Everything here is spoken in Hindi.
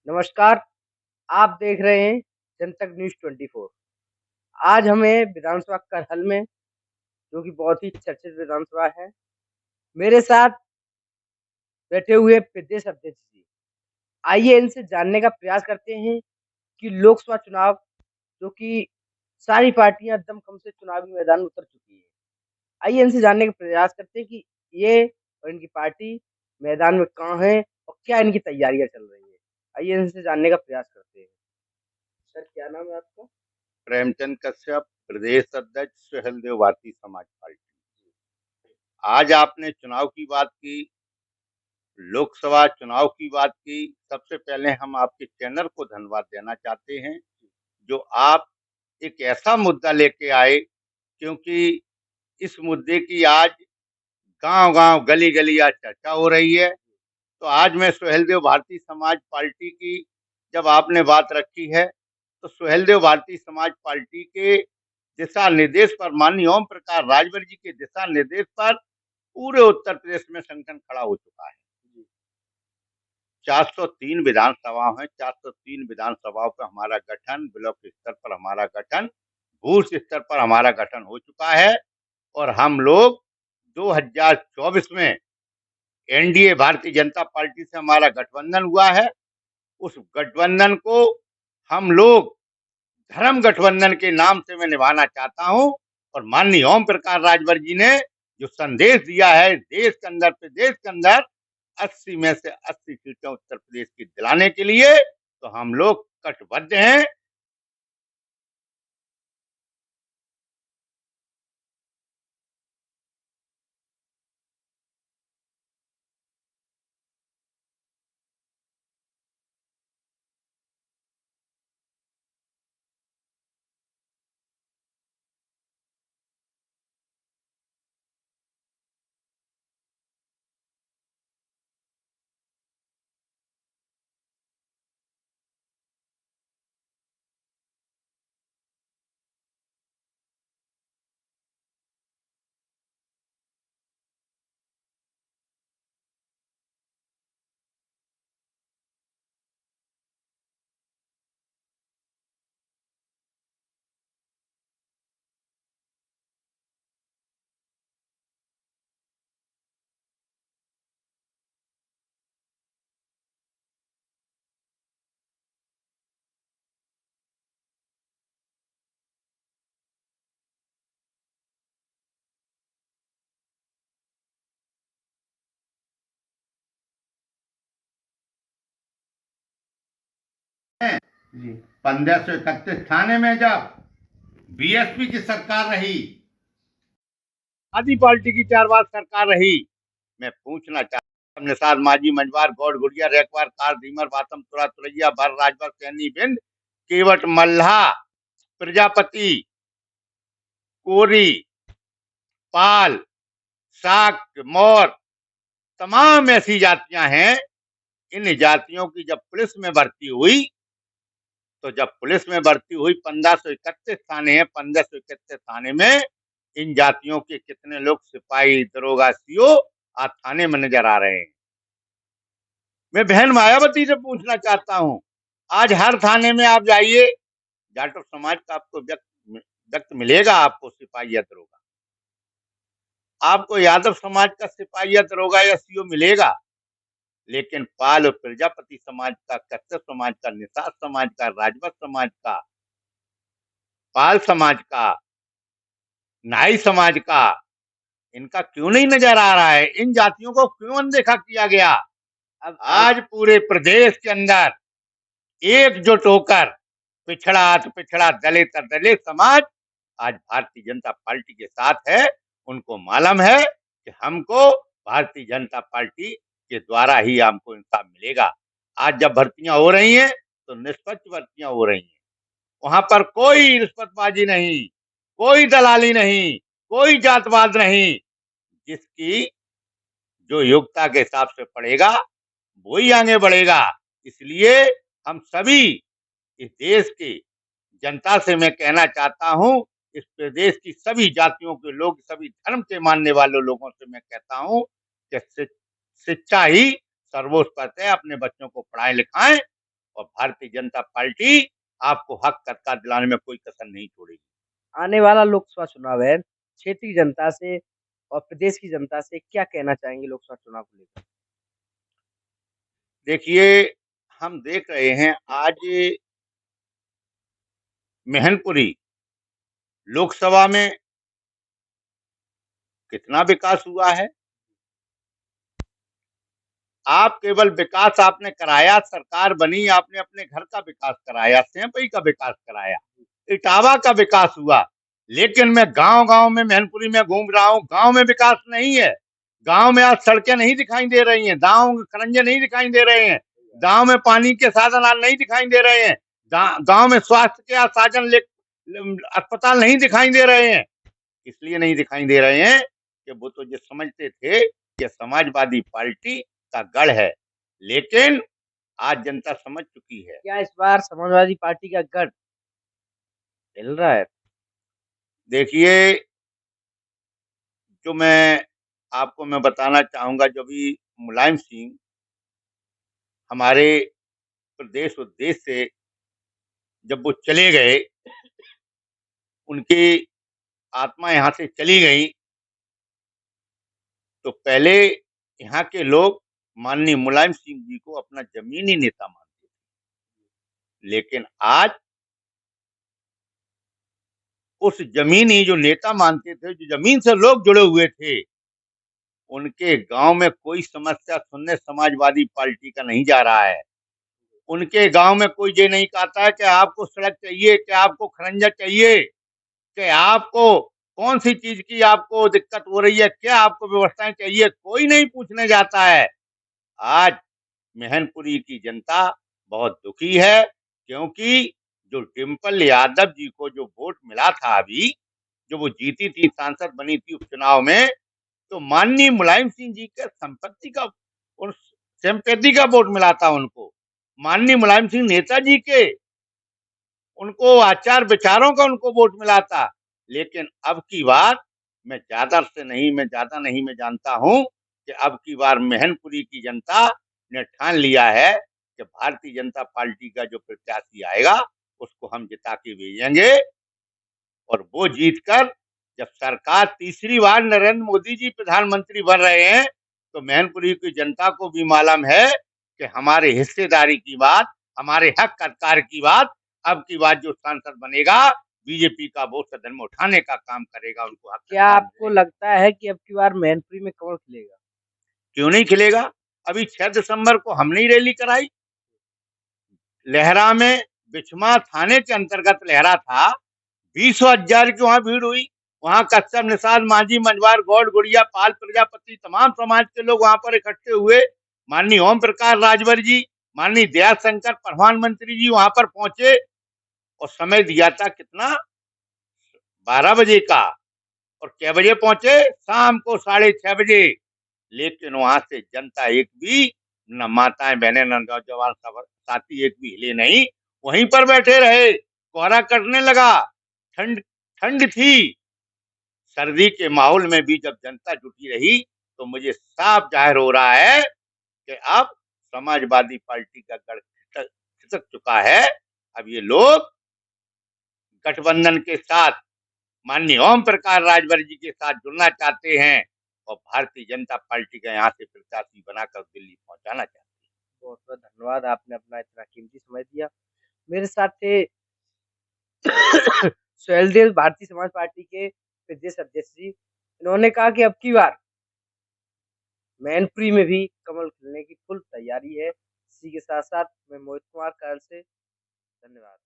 नमस्कार, आप देख रहे हैं जनतक न्यूज़ 24। आज हमें विधानसभा करहल में, जो कि बहुत ही चर्चित विधानसभा है, मेरे साथ बैठे हुए प्रदेश अध्यक्ष जी। आइए इनसे जानने का प्रयास करते हैं कि लोकसभा चुनाव, जो कि सारी पार्टियां दमखम से चुनावी मैदान में उतर चुकी है। आइए इनसे जानने का प्रयास करते हैं कि ये और इनकी पार्टी मैदान में कहाँ है और क्या इनकी तैयारियां चल रही है। आइए इनसे जानने का प्रयास करते हैं। सर, क्या नाम है आपका? प्रेमचंद कश्यप, प्रदेश अध्यक्ष सुहेलदेव भारतीय समाज पार्टी। आज आपने चुनाव की बात की, लोकसभा चुनाव की बात की। सबसे पहले हम आपके चैनल को धन्यवाद देना चाहते हैं, जो आप एक ऐसा मुद्दा लेके आए, क्योंकि इस मुद्दे की आज गांव-गांव, गली-गली आज चर्चा हो रही है। तो आज मैं सुहेलदेव भारतीय समाज पार्टी की जब आपने बात रखी है, तो सुहेलदेव भारतीय समाज पार्टी के दिशा निर्देश पर, माननीय ओम प्रकाश राजभर जी के दिशा निर्देश पर पूरे उत्तर प्रदेश में संगठन खड़ा हो चुका है। 403 विधानसभा है, 403 विधानसभाओं पर हमारा गठन, ब्लॉक स्तर पर हमारा गठन, बूथ स्तर पर हमारा गठन हो चुका है। और हम लोग 2024 में एनडीए भारतीय जनता पार्टी से हमारा गठबंधन हुआ है। उस गठबंधन को हम लोग धर्म गठबंधन के नाम से मैं निभाना चाहता हूं। और माननीय ओम प्रकाश राजभर जी ने जो संदेश दिया है देश के अंदर, प्रदेश के अंदर 80 में से 80 सीटें उत्तर प्रदेश की दिलाने के लिए, तो हम लोग कटिबद्ध हैं। जी। 1531 थाने में जब बीएसपी की सरकार रही, आदि पार्टी की 4 बार सरकार रही, मैं पूछना चाहता हूं, निषाद मांझी, मंजवार, गौड़, गुड़िया, रेखवार, कार, धीमर, बातम, तुरा, तुरैया, भर, राजभर, सैनी, बिंद, केवट, मल्हा, प्रजापति, कोरी, पाल, शाक्त, मौर, तमाम ऐसी जातियां हैं। इन जातियों की जब पुलिस में भर्ती हुई, तो जब पुलिस में भर्ती हुई, 1531 थाने हैं, 1531 थाने में इन जातियों के कितने लोग सिपाही, दरोगा, सीओ आज थाने में नजर आ रहे हैं। मैं बहन मायावती से पूछना चाहता हूं, आज हर थाने में आप जाइए, जाटव समाज का आपको व्यक्ति मिलेगा, आपको सिपाही या दरोगा। आपको यादव समाज का सिपाही या दरोगा या सीओ मिलेगा, लेकिन पाल और प्रजापति समाज का, कश्यप समाज का, निषाद समाज का, राजभर समाज का, पाल समाज का, नाई समाज का, इनका क्यों नहीं नजर आ रहा है? इन जातियों को क्यों अनदेखा किया गया? अब आज पूरे प्रदेश के अंदर एकजुट होकर पिछड़ा तो पिछड़ा, दलित तो दलित समाज आज भारतीय जनता पार्टी के साथ है। उनको मालूम है कि हमको भारतीय जनता पार्टी के द्वारा ही हमको इंसाफ मिलेगा। आज जब भर्तियां हो रही हैं, तो निष्पक्ष भर्तियां हो रही हैं, वहां पर कोई रिश्वतबाजी नहीं, कोई दलाली नहीं, कोई जातवाद नहीं। जिसकी जो योग्यता के हिसाब से पड़ेगा, वो ही आगे बढ़ेगा। इसलिए हम सभी इस देश की जनता से मैं कहना चाहता हूं, इस प्रदेश की सभी जातियों के लोग, सभी धर्म के मानने वाले लोगों से मैं कहता हूं कि शिक्षा ही सर्वोच्च है। अपने बच्चों को पढ़ाएं लिखाएं और भारतीय जनता पार्टी आपको हक का दिलाने में कोई कसर नहीं छोड़ेगी। आने वाला लोकसभा चुनाव है, क्षेत्र की जनता से और प्रदेश की जनता से क्या कहना चाहेंगे लोकसभा चुनाव को लेकर? देखिए, हम देख रहे हैं आज मैनपुरी लोकसभा में कितना विकास हुआ है। आप केवल विकास आपने कराया, सरकार बनी, आपने अपने घर का विकास कराया, सेंपई का विकास कराया, इटावा का विकास हुआ, लेकिन मैं गांव-गांव में मैनपुरी में घूम रहा हूं, गांव में विकास नहीं है। गांव में आज सड़कें नहीं दिखाई दे रही हैं, गांव खरंजे नहीं दिखाई दे रहे हैं, गांव में पानी के साधन आज नहीं दिखाई दे रहे हैं, गांव में स्वास्थ्य के साधन अस्पताल नहीं दिखाई दे रहे हैं। इसलिए नहीं दिखाई दे रहे हैं कि वो तो ये समझते थे कि समाजवादी पार्टी का गढ़ है, लेकिन आज जनता समझ चुकी है। क्या इस बार समाजवादी पार्टी का गढ़ हिल रहा है? देखिए, जो मैं बताना चाहूंगा, जो भी मुलायम सिंह हमारे प्रदेश और देश से जब वो चले गए, उनकी आत्मा यहाँ से चली गई, तो पहले यहाँ के लोग माननीय मुलायम सिंह जी को अपना जमीनी नेता मानते थे, लेकिन आज उस जमीनी जो नेता मानते थे, जो जमीन से लोग जुड़े हुए थे, उनके गांव में कोई समस्या सुनने समाजवादी पार्टी का नहीं जा रहा है। उनके गांव में कोई ये नहीं कहता है कि आपको सड़क चाहिए, कि आपको खरंजा चाहिए, कि आपको कौन सी चीज की आपको दिक्कत हो रही है, क्या आपको व्यवस्थाएं चाहिए, कोई नहीं पूछने जाता है। आज मैनपुरी की जनता बहुत दुखी है, क्योंकि जो डिम्पल यादव जी को जो वोट मिला था, अभी जो वो जीती थी, सांसद बनी थी उपचुनाव में, तो माननीय मुलायम सिंह जी के संपत्ति का और सिंपैथी का वोट मिला था उनको। माननीय मुलायम सिंह नेताजी के उनको आचार विचारों का उनको वोट मिला था। लेकिन अब की बार मैं ज्यादा नहीं मैं जानता हूं कि अब की बार मैनपुरी की जनता ने ठान लिया है कि भारतीय जनता पार्टी का जो प्रत्याशी आएगा उसको हम जिता के भेजेंगे, और वो जीतकर जब सरकार तीसरी बार नरेंद्र मोदी जी प्रधानमंत्री बन रहे हैं, तो मैनपुरी की जनता को भी मालूम है कि हमारे हिस्सेदारी की बात, हमारे हक अधिकार की बात, अब की बात जो सांसद बनेगा बीजेपी का, वो सदन में उठाने का काम करेगा, उनको हक क्या अधिकार आपको मिलेगा। लगता है कि अब की बार मैनपुरी में कमल खिलेगा? क्यों नहीं खिलेगा? अभी 6 दिसंबर को हमने ही रैली कराई लहरा में, बिछमा थाने के अंतर्गत लहरा था, 20,000 की वहां भीड़ हुई। वहां कश्यप, निषाद, मांझी, मंझवार, गौड़, गुड़िया, पाल, प्रजापति, तमाम समाज के लोग वहां पर इकट्ठे हुए। माननीय ओम प्रकाश राजभर जी, माननीय दया शंकर प्रधानमंत्री जी वहां पर पहुंचे, और समय दिया था कितना, 12 बजे का, और कै बजे पहुंचे, शाम को 6:30 बजे। लेकिन वहां से जनता एक भी, न माताएं बहनें, न नौजवान साथी एक भी हिले नहीं, वहीं पर बैठे रहे। कोहरा कटने लगा, ठंड ठंड थी, सर्दी के माहौल में भी जब जनता जुटी रही, तो मुझे साफ जाहिर हो रहा है कि अब समाजवादी पार्टी का गढ़ खिसक चुका है। अब ये लोग गठबंधन के साथ, माननीय ओम प्रकाश राजभर जी के साथ जुड़ना चाहते हैं, और भारतीय जनता पार्टी का यहाँ से प्रत्याशी बनाकर दिल्ली पहुंचाना चाहते हैं। बहुत बहुत धन्यवाद, आपने अपना इतना कीमती समय दिया। मेरे साथ थे सुहेलदेव, भारतीय समाज पार्टी के प्रदेश अध्यक्ष जी। इन्होंने कहा कि अब की बार मैनपुरी में भी कमल खिलने की फुल तैयारी है। इसी के साथ साथ मैं मोहित कुमार कायल से धन्यवाद।